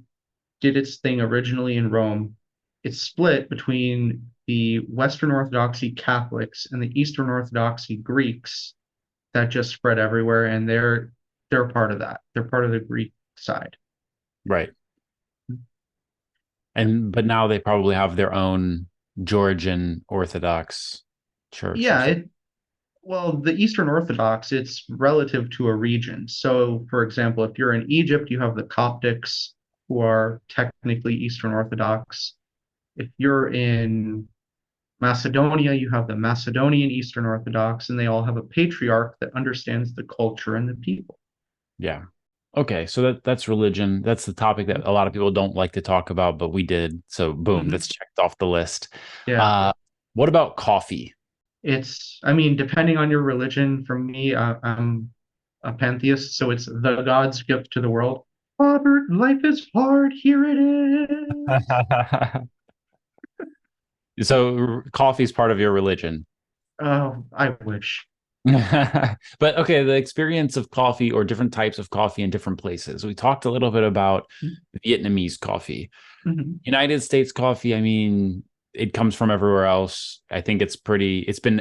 did its thing originally in Rome, it split between the Western Orthodoxy Catholics and the Eastern Orthodoxy Greeks that just spread everywhere, and they're part of that. They're part of the Greek side. Right. And but now they probably have their own Georgian Orthodox church or Yeah, something. well, the Eastern Orthodox, it's relative to a region. So, for example, if you're in Egypt, you have the Coptics, who are technically Eastern Orthodox. If you're in Macedonia, you have the Macedonian Eastern Orthodox, and they all have a patriarch that understands the culture and the people. Yeah. Okay, so that's religion. That's the topic that a lot of people don't like to talk about, but we did. So boom, Mhm. that's checked off the list. Yeah, Uh, what about coffee? I mean, depending on your religion, for me, I'm a pantheist, so it's the God's gift to the world. Robert, life is hard. Here it is. So coffee is part of your religion. Oh, I wish. But okay, the experience of coffee or different types of coffee in different places. We talked a little bit about Vietnamese coffee. Mhm. United States coffee, I mean, it comes from everywhere else. I think it's been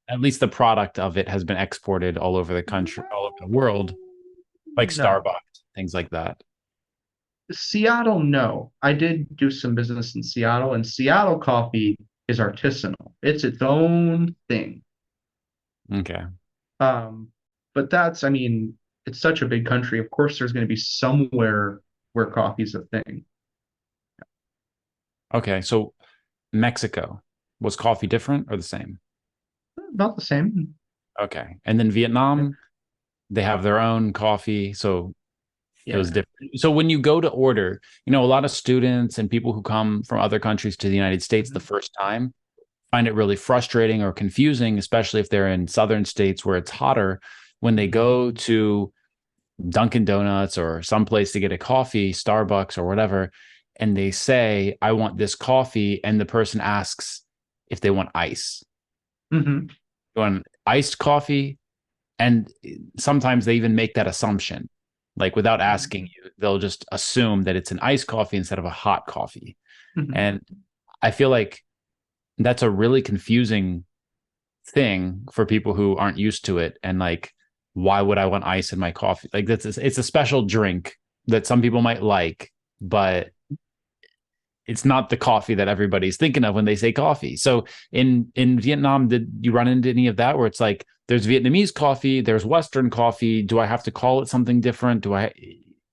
at least the product of it has been exported all over the country, all over the world, like No, Starbucks, things like that. Seattle, no. I did do some business in Seattle, and Seattle coffee is artisanal. It's its own thing. Okay. Um, but I mean, it's such a big country. Of course, there's going to be somewhere where coffee's a thing. Okay. So Mexico, was coffee different or the same? About the same. Okay. And then Vietnam, they have their own coffee. So it was Yeah. different. So when you go to order, a lot of students and people who come from other countries to the United States the first time find it really frustrating or confusing, especially if they're in southern states where it's hotter. When they go to Dunkin' Donuts or someplace to get a coffee, Starbucks or whatever, and they say, I want this coffee, and the person asks if they want ice. Hmm. You want iced coffee? And sometimes they even make that assumption. Like without asking you, they'll just assume that it's an iced coffee instead of a hot coffee. Hmm. And I feel like that's a really confusing thing for people who aren't used to it. And like, why would I want ice in my coffee? Like it's a special drink that some people might like, but it's not the coffee that everybody's thinking of when they say coffee. So in Vietnam, did you run into any of that where it's like there's Vietnamese coffee, there's Western coffee? Do I have to call it something different?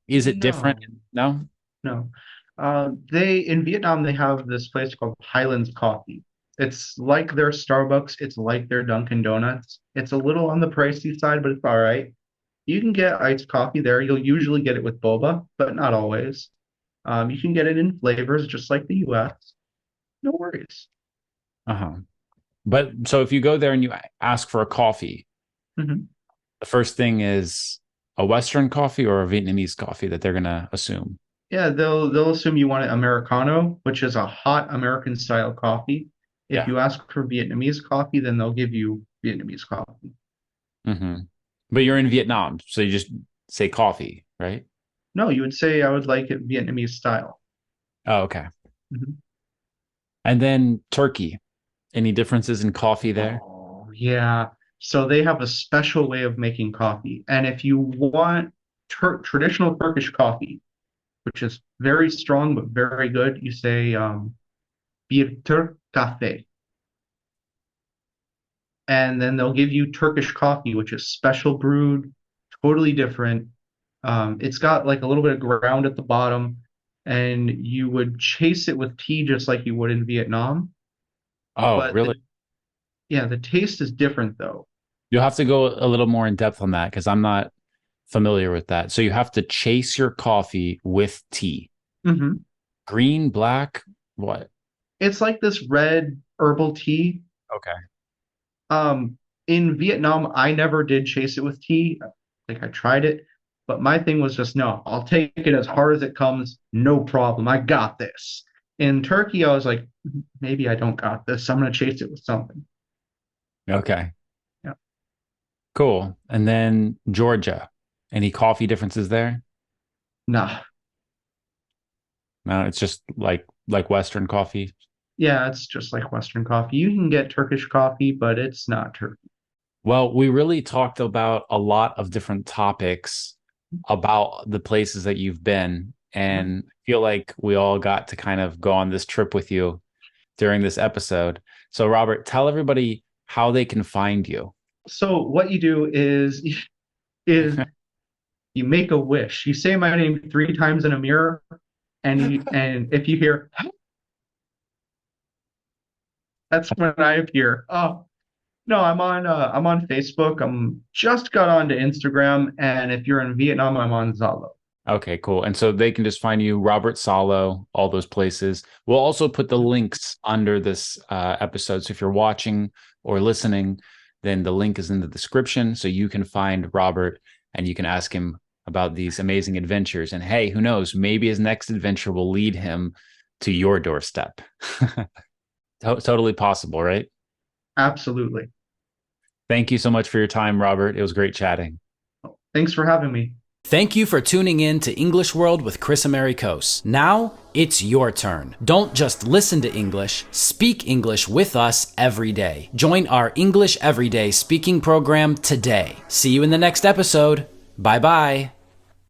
Is it different? No, No? no. They in Vietnam they have this place called Highlands Coffee. It's like their Starbucks. It's like their Dunkin' Donuts. It's a little on the pricey side, but it's all right. You can get iced coffee there. You'll usually get it with boba, but not always. You can get it in flavors just like the US. No worries. Uh-huh. But so if you go there and you ask for a coffee, Mhm. the first thing is a Western coffee or a Vietnamese coffee that they're gonna assume. Yeah, they'll assume you want an Americano, which is a hot American style coffee. If Yeah. you ask for Vietnamese coffee, then they'll give you Vietnamese coffee. Hmm. But you're in Vietnam, so you just say coffee, right? No, you would say I would like it Vietnamese style. Oh, okay. Mhm. And then Turkey. Any differences in coffee there? Oh, yeah. So they have a special way of making coffee. And if you want traditional Turkish coffee, which is very strong but very good, you say bir Türk kahve. And then they'll give you Turkish coffee, which is special brewed, totally different. It's got like a little bit of ground at the bottom, and you would chase it with tea just like you would in Vietnam. Oh, But really? the taste is different though. You'll have to go a little more in depth on that because I'm not familiar with that. So you have to chase your coffee with tea. Hmm. Green, black, what? It's like this red herbal tea. Okay. In Vietnam, I never did chase it with tea. Like I tried it, but my thing was just no, I'll take it as hard as it comes, no problem. I got this. In Turkey, I was like, maybe I don't got this. I'm gonna chase it with something. Okay. Yeah. Cool. And then Georgia. Any coffee differences there? Nah. No, it's just like Western coffee. Yeah, it's just like Western coffee. You can get Turkish coffee, but it's not Turkey. Well, we really talked about a lot of different topics about the places that you've been, and I feel like we all got to kind of go on this trip with you during this episode. So, Robert, tell everybody how they can find you. So what you do is you make a wish. You say my name 3 times in a mirror, and if you hear, that's when I appear. Oh, no, I'm on Facebook. I'm just got onto Instagram, and if you're in Vietnam, I'm on Zalo. Okay, cool. And so they can just find you, Robert Salo, all those places. We'll also put the links under this episode. So if you're watching or listening, then the link is in the description. So you can find Robert and you can ask him about these amazing adventures. And hey, who knows? Maybe his next adventure will lead him to your doorstep. Totally possible, right? Absolutely. Thank you so much for your time, Robert. It was great chatting. Thanks for having me. Thank you for tuning in to English World with Kris Amerikos. Now it's your turn. Don't just listen to English, speak English with us every day. Join our English Everyday speaking program today. See you in the next episode. Bye bye.